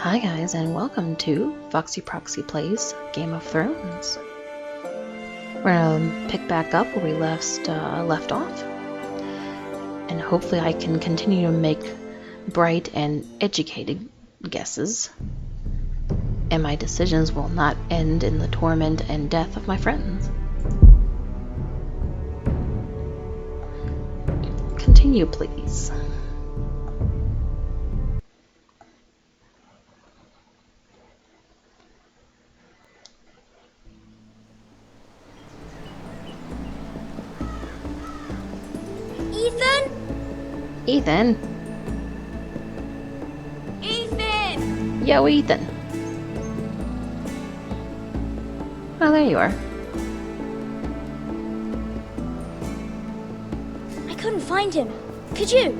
Hi guys, and welcome to Foxy Proxy Plays Game of Thrones. We're gonna pick back up where we left off, and hopefully I can continue to make bright and educated guesses, and my decisions will not end in the torment and death of my friends. Continue, please. Ethan? Ethan! Yo, Ethan. Oh, there you are. I couldn't find him. Could you?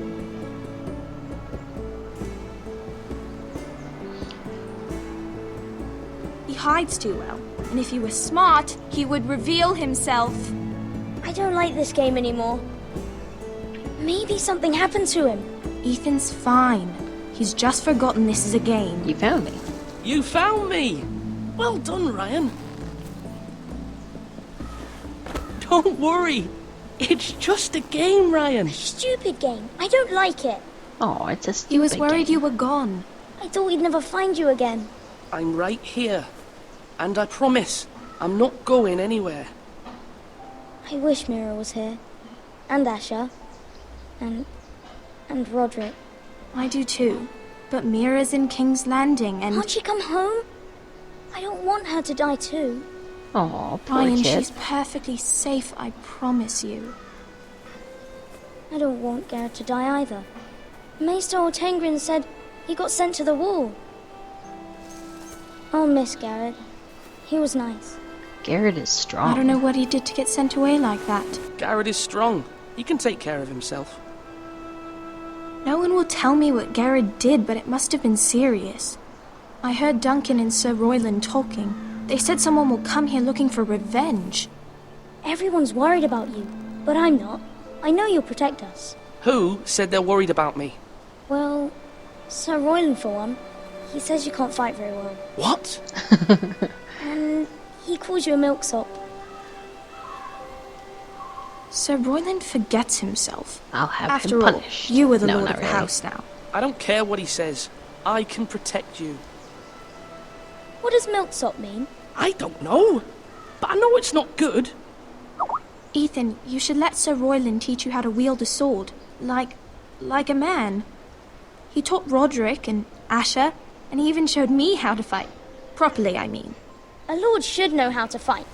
He hides too well, and if he were smart, he would reveal himself. I don't like this game anymore. Maybe something happened to him. Ethan's fine. He's just forgotten this is a game. You found me. You found me! Well done, Ryan. Don't worry. It's just a game, Ryan. Stupid game. I don't like it. Oh, it's a stupid He was worried game. you were gone. I thought we'd never find you again. I'm right here. And I promise, I'm not going anywhere. I wish Mira was here. And Asher. And Roderick. I do too. But Mira's in King's Landing and... Can't she come home? I don't want her to die too. Oh, poor Ryan, kid. she's perfectly safe, I promise you. I don't want Garrett to die either. Maester Ortengrin said he got sent to the wall. I'll miss Garrett. He was nice. Garrett is strong. I don't know what he did to get sent away like that. Garrett is strong. He can take care of himself. No one will tell me what Garrett did, but it must have been serious. I heard Duncan and Sir Royland talking. They said someone will come here looking for revenge. Everyone's worried about you, but I'm not. I know you'll protect us. Who said they're worried about me? Well, Sir Royland for one. He says you can't fight very well. What? And he calls you a milksop. Sir Royland forgets himself. I'll have After him all, punished. you are the No, lord not of the really. house now. I don't care what he says. I can protect you. What does milksop mean? I don't know. But I know it's not good. Ethan, you should let Sir Royland teach you how to wield a sword. Like a man. He taught Roderick and Asher, and he even showed me how to fight. Properly, I mean. A lord should know how to fight.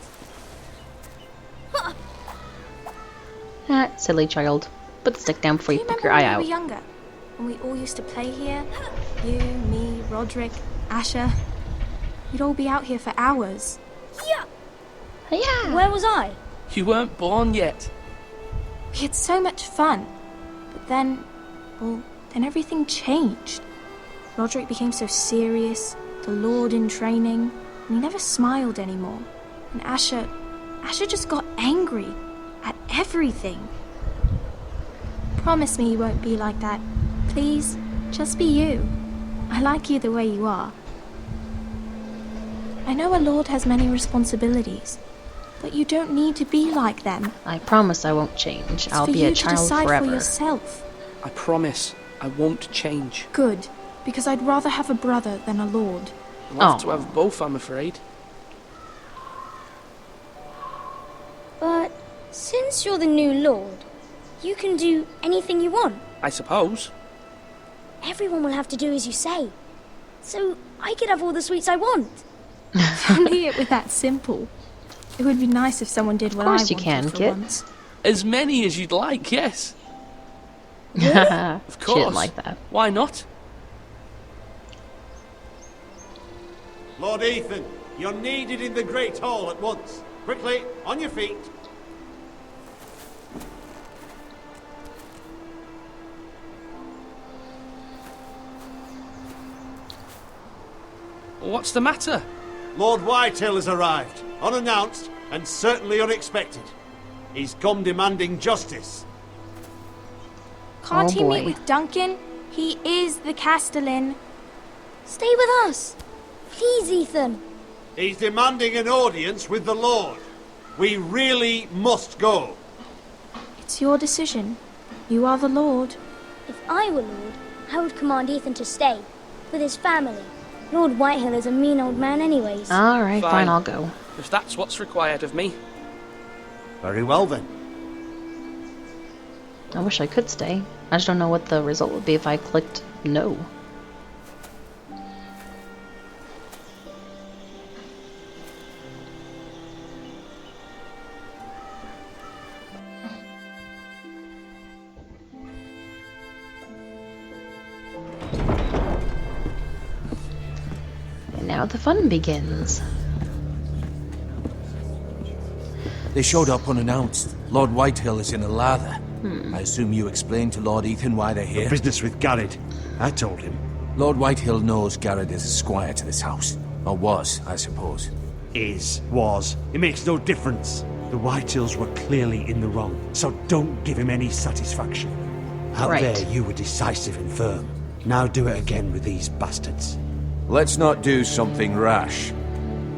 Ah, silly child. Put the stick down before you poke your eye out. When we were younger? When we all used to play here? You, me, Roderick, Asher. We'd all be out here for hours. Yeah. Yeah. Where was I? You weren't born yet. We had so much fun. But then everything changed. Roderick became so serious, the Lord in training, and he never smiled anymore. And Asher just got angry at everything. Promise me you won't be like that. Please, just be you. I like you the way you are. I know a lord has many responsibilities, but you don't need to be like them. I promise I won't change. It's I'll for be you a to child decide forever. for yourself. I promise I won't change. Good, because I'd rather have a brother than a lord. I'll have to Aw. have both, I'm afraid. But since you're the new lord, you can do anything you want. I suppose. Everyone will have to do as you say. So I could have all the sweets I want. If only it were that simple. It would be nice if someone did what I course wanted you can, for kid. once. As many as you'd like, yes. Of Of course. She didn't like that. Why not? Lord Ethan, you're needed in the Great Hall at once. Quickly, on your feet. What's the matter? Lord Whitehill has arrived, unannounced and certainly unexpected. He's come demanding justice. Can't Oh, he meet boy. with Duncan? He is the Castellan. Stay with us. Please, Ethan. He's demanding an audience with the Lord. We really must go. It's your decision. You are the Lord. If I were Lord, I would command Ethan to stay. With his family. Lord Whitehill is a mean old man anyways. Alright, fine, I'll go. If that's what's required of me. Very well then. I wish I could stay. I just don't know what the result would be if I clicked no. And now the fun begins. They showed up unannounced. Lord Whitehill is in a lather. I assume you explained to Lord Ethan why they're here? Business with Garrett. I told him. Lord Whitehill knows Garrett is a squire to this house. Or was, I suppose. Was. It makes no difference. The Whitehills were clearly in the wrong, so don't give him any satisfaction. Out Right. there, you were decisive and firm. Now do it again with these bastards. Let's not do something rash.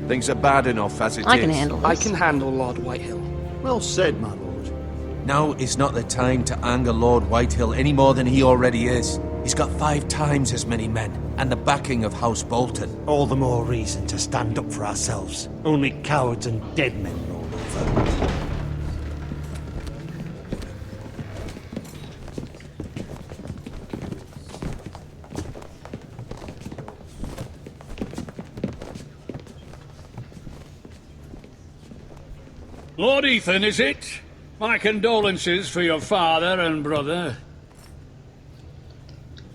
Things are bad enough as it is. I can handle this. I can handle Lord Whitehill. Well said, my lord. Now is not the time to anger Lord Whitehill any more than he already is. He's got 5 times as many men, and the backing of House Bolton. All the more reason to stand up for ourselves. Only cowards and dead men roll over. Lord Ethan, is it? My condolences for your father and brother.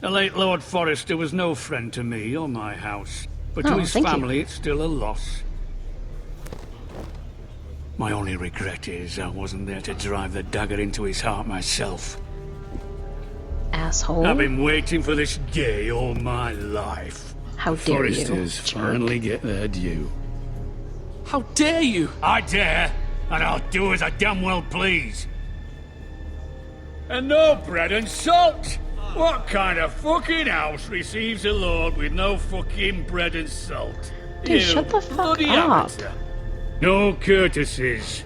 The late Lord Forrester was no friend to me or my house, but to Oh, his thank you. family it's still a loss. My only regret is I wasn't there to drive the dagger into his heart myself. Asshole. I've been waiting for this day all my life. How The dare you, Forresters jerk. finally get their due. How dare you? I dare, and I'll do as I damn well please. And no bread and salt! What kind of fucking house receives a lord with no fucking bread and salt? Dude, You shut the fuck bloody up. amateur. No courtesies.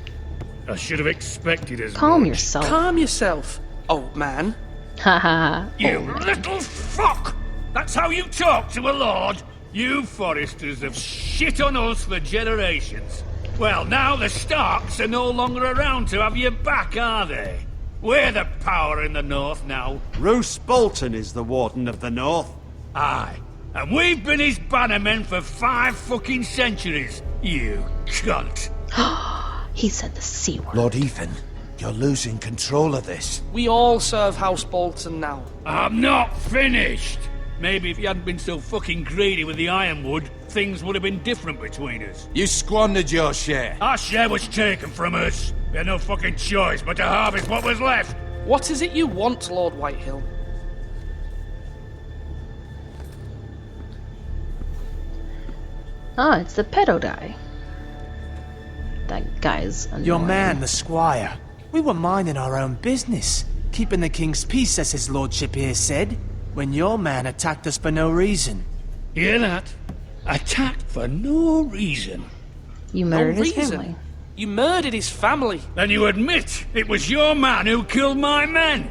I should have expected as Calm much. yourself. Calm yourself, old man. Haha. You little fuck! That's how you talk to a lord? You Forresters have shit on us for generations. Well, now the Starks are no longer around to have you back, are they? We're the power in the north now. Roose Bolton is the Warden of the North. Aye. And we've been his bannermen for 5 fucking centuries. You cunt. He said the C word. Lord Ethan, you're losing control of this. We all serve House Bolton now. I'm not finished. Maybe if you hadn't been so fucking greedy with the ironwood, things would have been different between us. You squandered your share. Our share was taken from us. We had no fucking choice but to harvest what was left. What is it you want, Lord Whitehill? Ah, it's the pedo guy. That guy's annoying. Your man, the squire. We were minding our own business, keeping the king's peace, as his lordship here said, when your man attacked us for no reason. Hear that? Attacked for no reason. You No murdered his reason. family. You murdered his family. Then you admit it was your man who killed my men.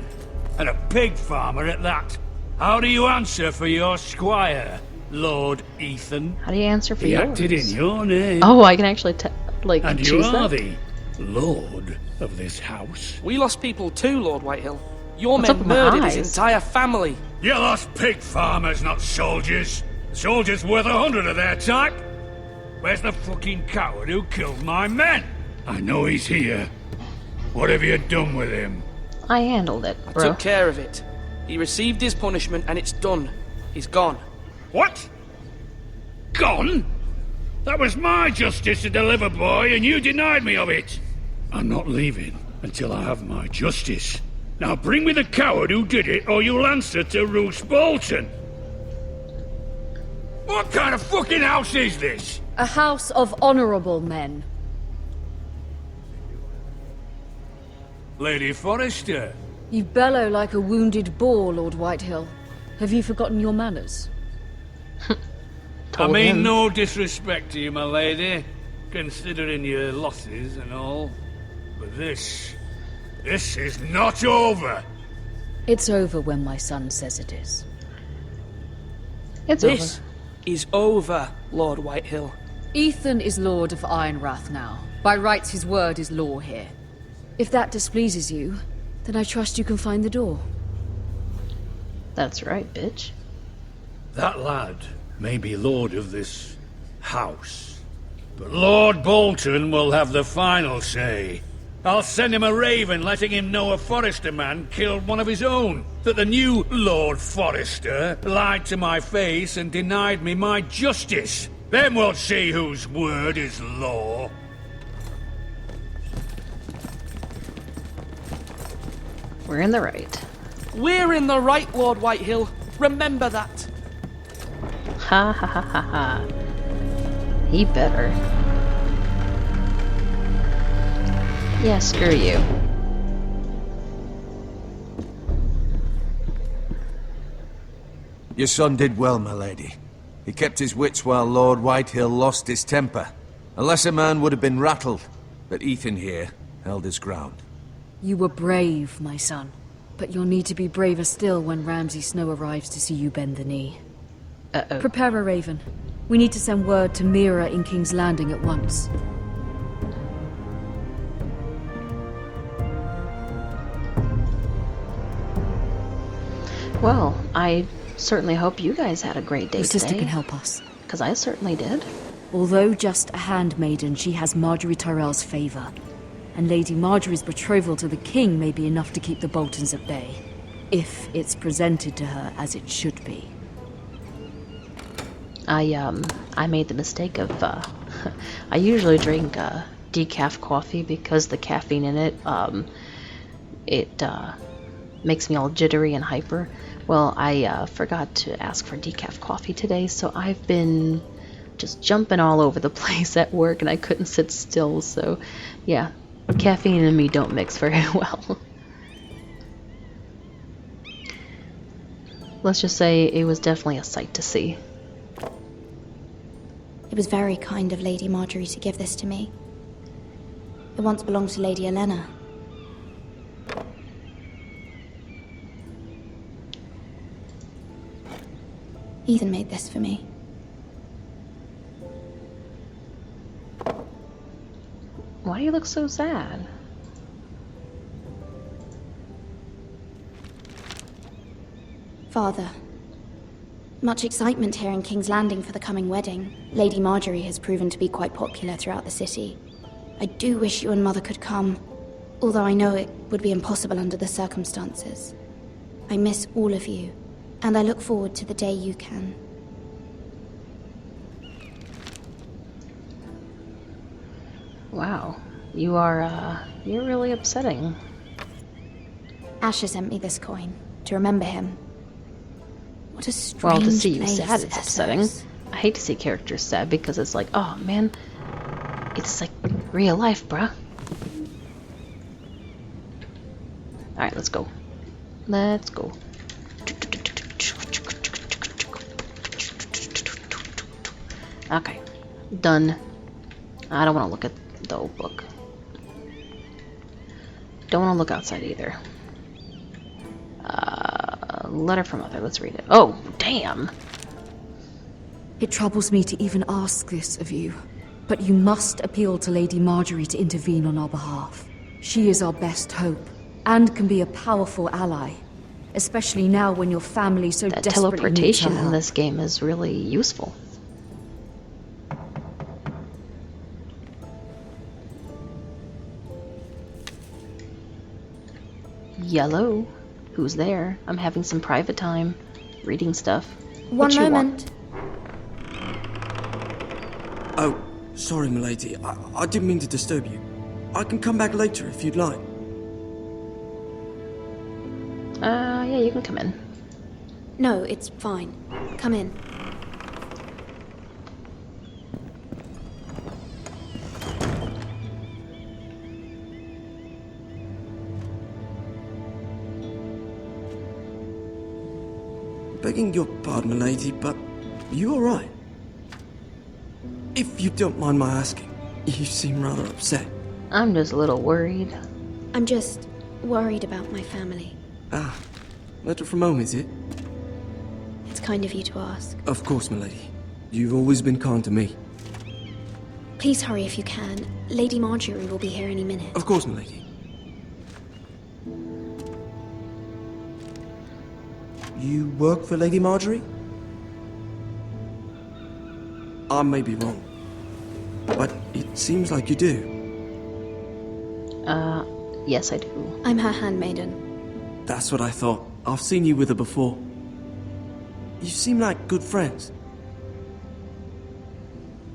And a pig farmer at that. How do you answer for your squire, Lord Ethan? How do you answer for He yours? acted in your name. Oh, I can actually like And you choose are that. the lord of this house. We lost people too, Lord Whitehill. Your What's up men with my murdered his eyes? entire family. You lost pig farmers, not soldiers. Soldiers worth 100 of their type. Where's the fucking coward who killed my men? I know he's here. What have you done with him? I handled it, I bro. took care of it. He received his punishment and it's done. He's gone. What? Gone? That was my justice to deliver, boy, and you denied me of it. I'm not leaving until I have my justice. Now bring me the coward who did it, or you'll answer to Roose Bolton. What kind of fucking house is this? A house of honorable men. Lady Forrester. You bellow like a wounded boar, Lord Whitehill. Have you forgotten your manners? I Told mean him. no disrespect to you, my lady, considering your losses and all, but this is not over. It's over when my son says it is. It's This over. is over, Lord Whitehill. Ethan is Lord of Ironrath now. By rights, his word is law here. If that displeases you, then I trust you can find the door. That's right, bitch. That lad may be lord of this house, but Lord Bolton will have the final say. I'll send him a raven letting him know a Forrester man killed one of his own, that the new Lord Forrester lied to my face and denied me my justice. Then we'll see whose word is law. We're in the right. We're in the right, Lord Whitehill. Remember that. Ha ha ha ha ha. He better. Yeah, screw you. Your son did well, my lady. He kept his wits while Lord Whitehill lost his temper. A lesser man would have been rattled, but Ethan here held his ground. You were brave, my son. But you'll need to be braver still when Ramsay Snow arrives to see you bend the knee. Uh-oh. Prepare a raven. We need to send word to Mira in King's Landing at once. Well, I certainly hope you guys had a great day Your sister today. can help us. Because I certainly did. Although just a handmaiden, she has Marjorie Tyrell's favor. And Lady Marjorie's betrothal to the king may be enough to keep the Boltons at bay. If it's presented to her as it should be. I made the mistake of, I usually drink, decaf coffee because the caffeine in it, it makes me all jittery and hyper. Well, I forgot to ask for decaf coffee today, so I've been just jumping all over the place at work and I couldn't sit still, so yeah, caffeine and me don't mix very well. Let's just say it was definitely a sight to see. It was very kind of Lady Marjorie to give this to me. It once belonged to Lady Elena. Ethan made this for me. Why do you look so sad? Father, much excitement here in King's Landing for the coming wedding. Lady Marjorie has proven to be quite popular throughout the city. I do wish you and Mother could come, although I know it would be impossible under the circumstances. I miss all of you, and I look forward to the day you can. Wow, you're really upsetting. Asher sent me this coin to remember him. What a strange Well, to see you place, sad is upsetting. Essos. I hate to see characters sad because it's like, oh man, it's like real life, bruh. Alright, let's go. Let's go. Okay, done. I don't want to look at the old book. Don't want to look outside either. Letter from Mother, let's read it. Oh, damn! It troubles me to even ask this of you, but you must appeal to Lady Marjorie to intervene on our behalf. She is our best hope, and can be a powerful ally, especially now when your family so That desperately needs her teleportation in help. this game is really useful. Yellow? Who's there? I'm having some private time, reading stuff. One What you want? moment. Oh, sorry, milady. I didn't mean to disturb you. I can come back later if you'd like. Yeah, you can come in. No, it's fine. Come in. Begging your pardon, milady, but You alright? If you don't mind my asking, you seem rather upset. I'm just a little worried. I'm just worried about my family. Ah, letter from home, is it? It's kind of you to ask. Of course, milady. You've always been kind to me. Please hurry if you can. Lady Marjorie will be here any minute. Of course, milady. You work for Lady Marjorie? I may be wrong, but it seems like you do. Yes, I do. I'm her handmaiden. That's what I thought. I've seen you with her before. You seem like good friends.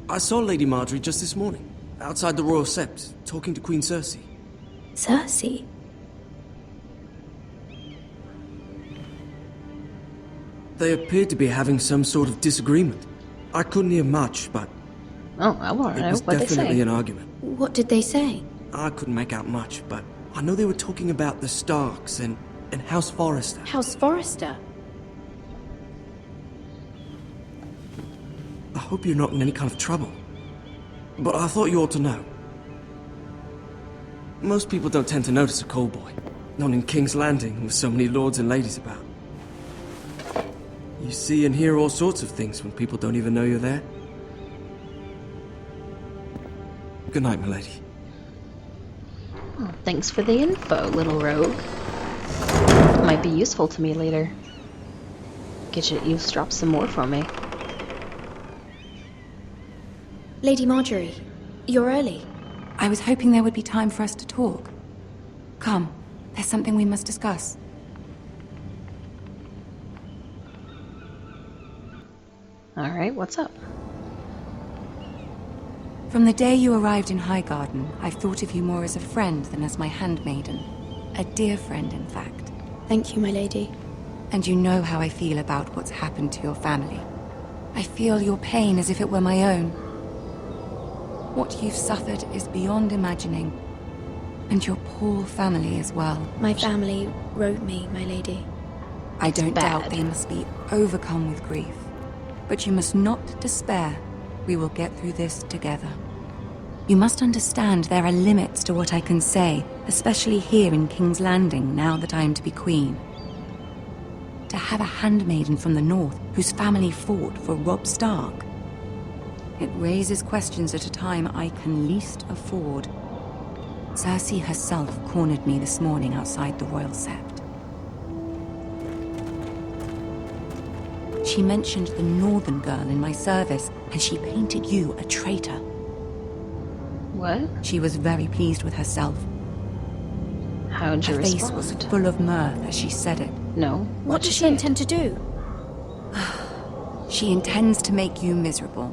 I saw Lady Marjorie just this morning, outside the Royal Sept, talking to Queen Cersei. Cersei? They appeared to be having some sort of disagreement. I couldn't hear much, but Oh, I want to it know was what they definitely say. an argument. What did they say? I couldn't make out much, but I know they were talking about the Starks and House Forrester. House Forrester? I hope you're not in any kind of trouble. But I thought you ought to know. Most people don't tend to notice a call boy. Not in King's Landing, with so many lords and ladies about. You see and hear all sorts of things when people don't even know you're there. Good night, milady. Oh, thanks for the info, little rogue. Might be useful to me later. Get you to eavesdrop some more for me. Lady Marjorie, you're early. I was hoping there would be time for us to talk. Come, there's something we must discuss. Alright, what's up? From the day you arrived in Highgarden, I've thought of you more as a friend than as my handmaiden. A dear friend, in fact. Thank you, my lady. And you know how I feel about what's happened to your family. I feel your pain as if it were my own. What you've suffered is beyond imagining. And your poor family as well. My family wrote me, my lady. I don't doubt bad. they must be overcome with grief. But you must not despair. We will get through this together. You must understand there are limits to what I can say, especially here in King's Landing, now that I am to be queen. To have a handmaiden from the north whose family fought for Robb Stark. It raises questions at a time I can least afford. Cersei herself cornered me this morning outside the Royal Sept. She mentioned the northern girl in my service, and she painted you a traitor. What? She was very pleased with herself. How'd you Her face respond? was full of mirth as she said it. No. What does she intend to do? She intends to make you miserable,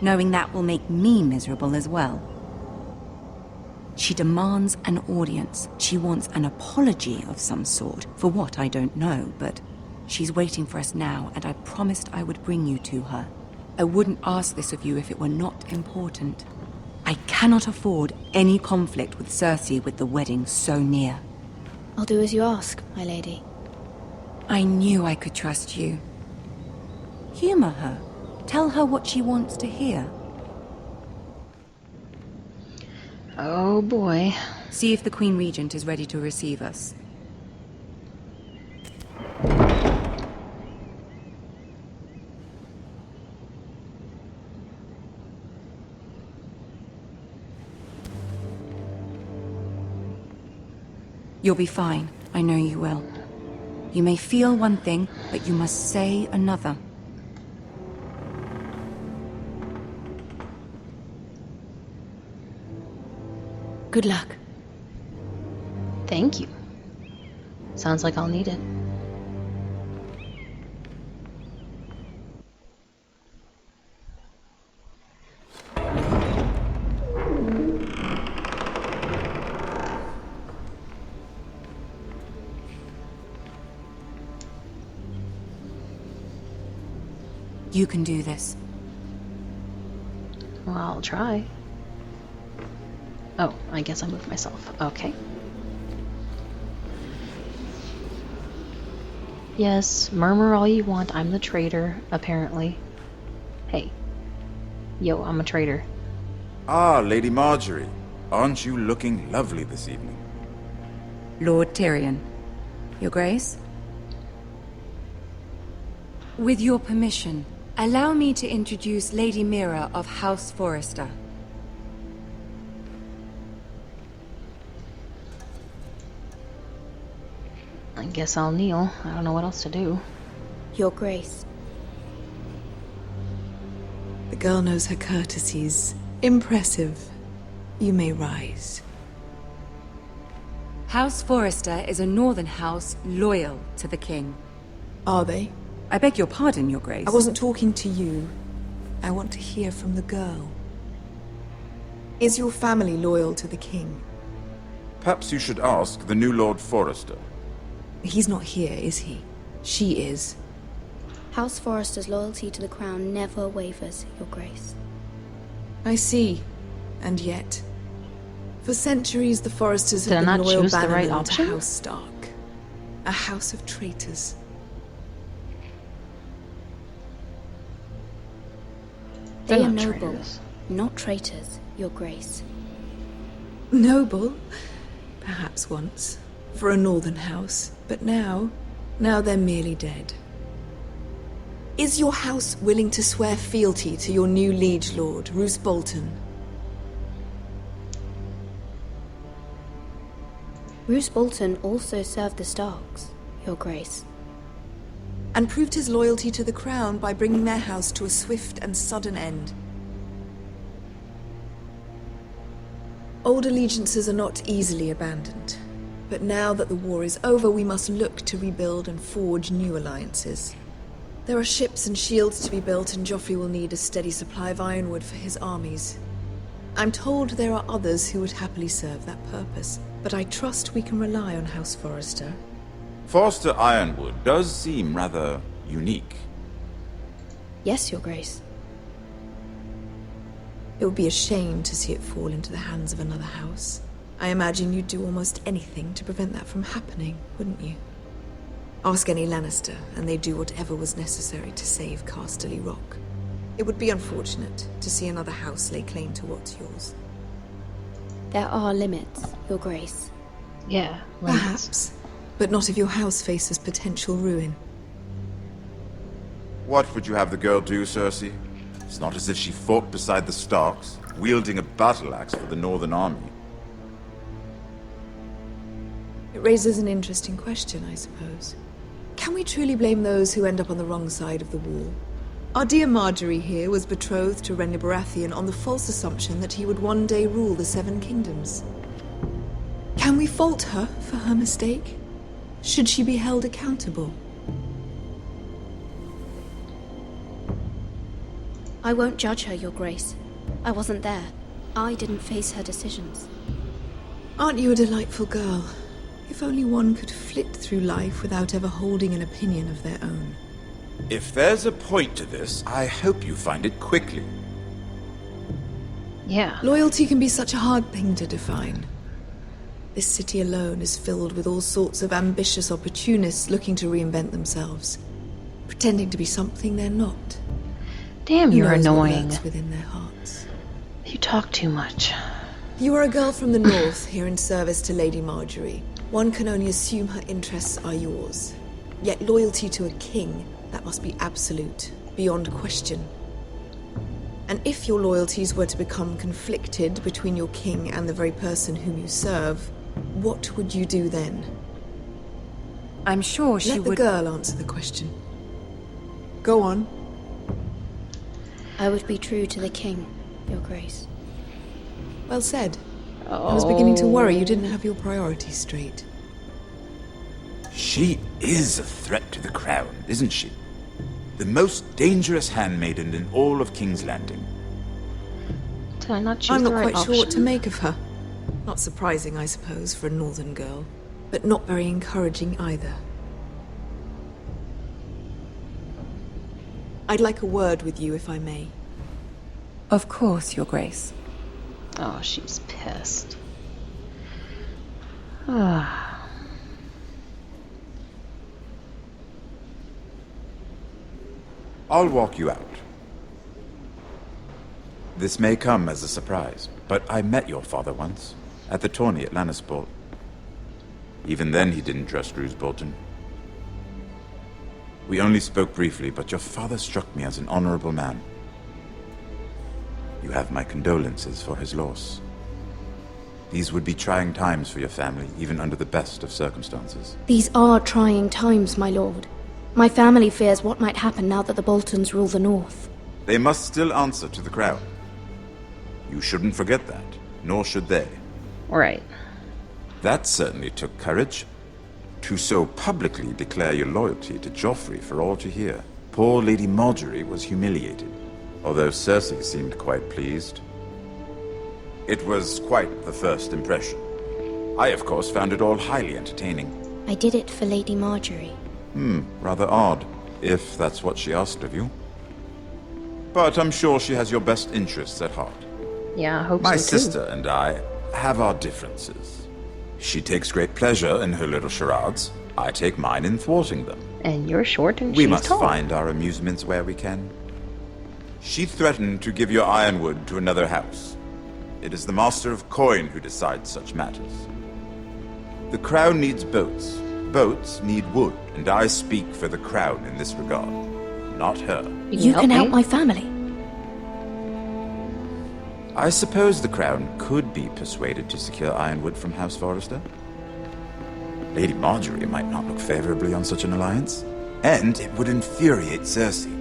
knowing that will make me miserable as well. She demands an audience. She wants an apology of some sort, for what I don't know, but she's waiting for us now, and I promised I would bring you to her. I wouldn't ask this of you if it were not important. I cannot afford any conflict with Cersei with the wedding so near. I'll do as you ask, my lady. I knew I could trust you. Humor her. Tell her what she wants to hear. Oh boy. See if the Queen Regent is ready to receive us. You'll be fine. I know you will. You may feel one thing, but you must say another. Good luck. Thank you. Sounds like I'll need it. You can do this. Well, I'll try. Oh, I guess I moved myself. Okay. Yes, murmur all you want. I'm the traitor, apparently. Hey. Yo, I'm a traitor. Ah, Lady Marjorie. Aren't you looking lovely this evening? Lord Tyrion. Your Grace? With your permission, allow me to introduce Lady Mira of House Forrester. I guess I'll kneel. I don't know what else to do. Your Grace. The girl knows her courtesies. Impressive. You may rise. House Forrester is a northern house loyal to the king. Are they? I beg your pardon, Your Grace. I wasn't talking to you. I want to hear from the girl. Is your family loyal to the king? Perhaps you should ask the new Lord Forrester. He's not here, is he? She is. House Forrester's loyalty to the crown never wavers, Your Grace. I see. And yet, for centuries the Forresters Did I have not been loyal choose the right bannermen option? to House Stark. A house of traitors. They They're are not noble, traitors. not traitors, Your Grace. Noble? Perhaps once. For a northern house. But now they're merely dead. Is your house willing to swear fealty to your new liege lord, Roose Bolton? Roose Bolton also served the Starks, Your Grace. And proved his loyalty to the crown by bringing their house to a swift and sudden end. Old allegiances are not easily abandoned. But now that the war is over, we must look to rebuild and forge new alliances. There are ships and shields to be built, and Joffrey will need a steady supply of ironwood for his armies. I'm told there are others who would happily serve that purpose, but I trust we can rely on House Forrester. Forrester Ironwood does seem rather unique. Yes, Your Grace. It would be a shame to see it fall into the hands of another house. I imagine you'd do almost anything to prevent that from happening, wouldn't you? Ask any Lannister, and they'd do whatever was necessary to save Casterly Rock. It would be unfortunate to see another house lay claim to what's yours. There are limits, Your Grace. Yeah, Perhaps. But not if your house faces potential ruin. What would you have the girl do, Cersei? It's not as if she fought beside the Starks, wielding a battle axe for the Northern Army. It raises an interesting question, I suppose. Can we truly blame those who end up on the wrong side of the wall? Our dear Marjorie here was betrothed to Renly Baratheon on the false assumption that he would one day rule the Seven Kingdoms. Can we fault her for her mistake? Should she be held accountable? I won't judge her, Your Grace. I wasn't there. I didn't face her decisions. Aren't you a delightful girl? If only one could flit through life without ever holding an opinion of their own. If there's a point to this, I hope you find it quickly. Yeah. Loyalty can be such a hard thing to define. This city alone is filled with all sorts of ambitious opportunists looking to reinvent themselves, pretending to be something they're not. Damn, Who you're knows what annoying. lurks within their hearts. You talk too much. You are a girl from the north, here in service to Lady Marjorie. One can only assume her interests are yours. Yet loyalty to a king, that must be absolute, beyond question. And if your loyalties were to become conflicted between your king and the very person whom you serve, what would you do then? I'm sure she would... Let the girl answer the question. Go on. I would be true to the king, Your Grace. Well said. I was beginning to worry you didn't have your priorities straight. She is a threat to the crown, isn't she? The most dangerous handmaiden in all of King's Landing. Did I not choose I'm the not right quite sure what to option? make of her. Not surprising, I suppose, for a northern girl, but not very encouraging either. I'd like a word with you, if I may. Of course, Your Grace. Oh, she's pissed. Ah. I'll walk you out. This may come as a surprise, but I met your father once, at the tourney at Lannisport. Even then he didn't trust Roose Bolton. We only spoke briefly, but your father struck me as an honorable man. You have my condolences for his loss. These would be trying times for your family, even under the best of circumstances. These are trying times, my lord. My family fears what might happen now that the Boltons rule the North. They must still answer to the crown. You shouldn't forget that, nor should they. Right. That certainly took courage. To so publicly declare your loyalty to Joffrey for all to hear. Poor Lady Marjorie was humiliated, although Cersei seemed quite pleased. It was quite the first impression. I, of course, found it all highly entertaining. I did it for Lady Marjorie. Rather odd, if that's what she asked of you. But I'm sure she has your best interests at heart. Yeah, I hope My so too. sister and I have our differences. She takes great pleasure in her little charades. I take mine in thwarting them. And you're short and We she's must tall. find our amusements where we can. She threatened to give your ironwood to another house. It is the Master of Coin who decides such matters. The crown needs boats. Boats need wood, and I speak for the crown in this regard, not her. You can help my family. I suppose the crown could be persuaded to secure ironwood from House Forrester. Lady Marjorie might not look favorably on such an alliance, and it would infuriate Cersei.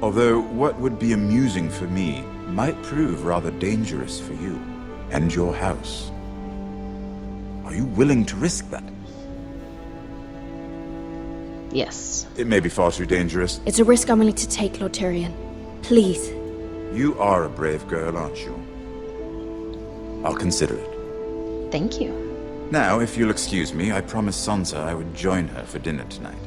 Although what would be amusing for me might prove rather dangerous for you and your house. Are you willing to risk that? Yes. It may be far too dangerous. It's a risk I'm willing to take, Lord Tyrion. Please. You are a brave girl, aren't you? I'll consider it. Thank you. Now, if you'll excuse me, I promised Sansa I would join her for dinner tonight.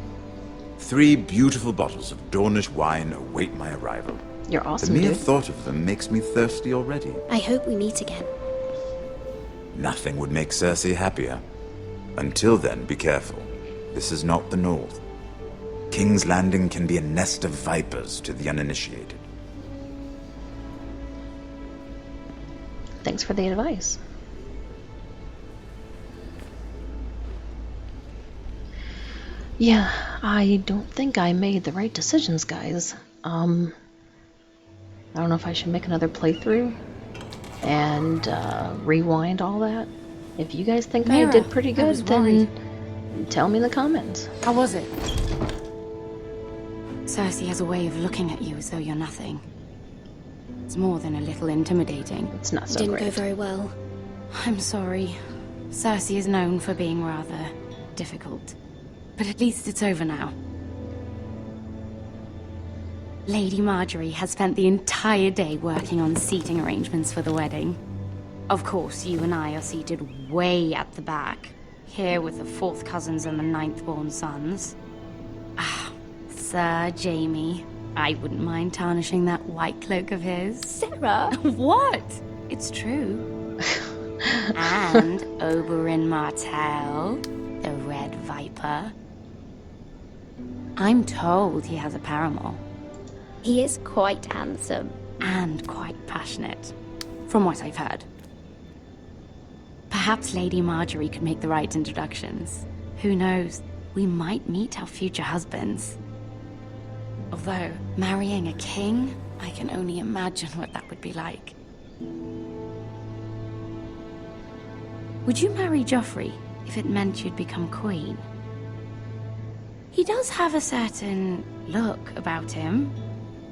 3 beautiful bottles of Dornish wine await my arrival. You're awesome, The mere dude. thought of them makes me thirsty already. I hope we meet again. Nothing would make Cersei happier. Until then, be careful. This is not the North. King's Landing can be a nest of vipers to the uninitiated. Thanks for the advice. Yeah, I don't think I made the right decisions, guys. I don't know if I should make another playthrough and rewind all that. If you guys think I Mira, did pretty I was good, then worried. tell me in the comments. How was it? Cersei has a way of looking at you as though you're nothing. It's more than a little intimidating. It's not so Didn't great. go very well. I'm sorry. Cersei is known for being rather difficult. But at least it's over now. Lady Marjorie has spent the entire day working on seating arrangements for the wedding. Of course, you and I are seated way at the back, here with the 4th cousins and the 9th-born sons. Ah, Sir Jaime. I wouldn't mind tarnishing that white cloak of his. Sarah! What? It's true. And Oberyn Martell, the Red Viper. I'm told he has a paramour. He is quite handsome. And quite passionate, from what I've heard. Perhaps Lady Marjorie could make the right introductions. Who knows? We might meet our future husbands. Although, marrying a king, I can only imagine what that would be like. Would you marry Joffrey if it meant you'd become queen? He does have a certain look about him,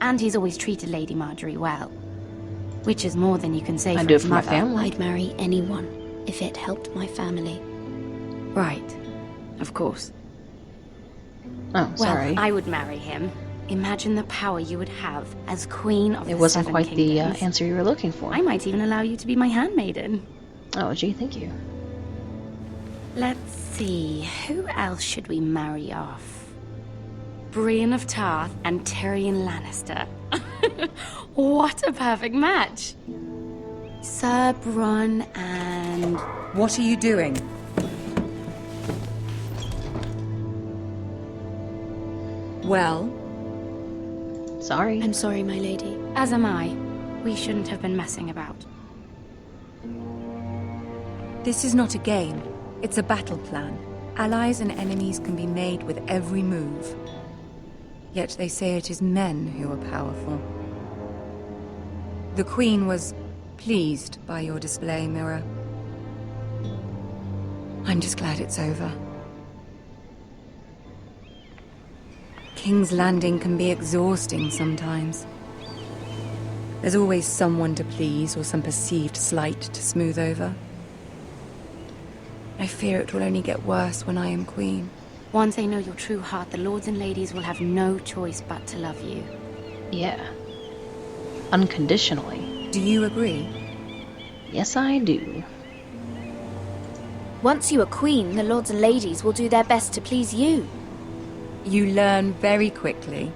and he's always treated Lady Marjorie well. Which is more than you can say I for do it his for my mother. family. I'd marry anyone if it helped my family. Right. Of course. Oh, sorry. Well, I would marry him. Imagine the power you would have as queen of It the wasn't 7 quite the kingdoms. answer you were looking for. I might even allow you to be my handmaiden. Oh, gee, thank you. Let's see, who else should we marry off? Brienne of Tarth and Tyrion Lannister. What a perfect match! Sir Bronn and... What are you doing? Well? Sorry. I'm sorry, my lady. As am I. We shouldn't have been messing about. This is not a game. It's a battle plan. Allies and enemies can be made with every move. Yet they say it is men who are powerful. The Queen was pleased by your display, Mirror. I'm just glad it's over. King's Landing can be exhausting sometimes. There's always someone to please or some perceived slight to smooth over. I fear it will only get worse when I am Queen. Once they know your true heart, the lords and ladies will have no choice but to love you. Yeah. Unconditionally. Do you agree? Yes, I do. Once you are queen, the lords and ladies will do their best to please you. You learn very quickly.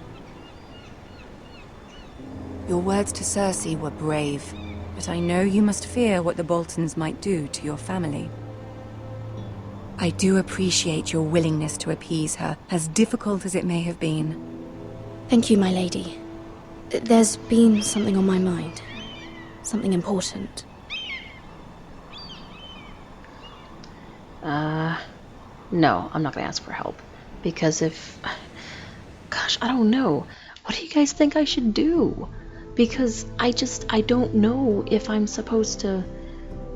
Your words to Cersei were brave, but I know you must fear what the Boltons might do to your family. I do appreciate your willingness to appease her, as difficult as it may have been. Thank you, my lady. There's been something on my mind. Something important. No, I'm not gonna ask for help. Because gosh, I don't know. What do you guys think I should do? Because I don't know if I'm supposed to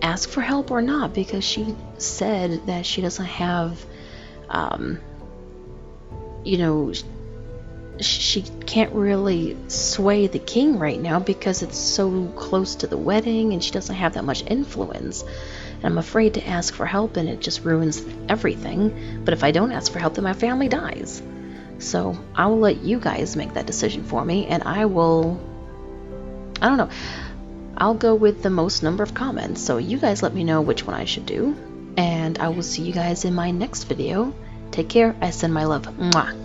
ask for help or not, because she said that she doesn't have, you know, she can't really sway the king right now because it's so close to the wedding and she doesn't have that much influence. And I'm afraid to ask for help and it just ruins everything. But if I don't ask for help, then my family dies. So I will let you guys make that decision for me, and I don't know, I'll go with the most number of comments. So you guys let me know which one I should do, and I will see you guys in my next video. Take care. I send my love. Mwah.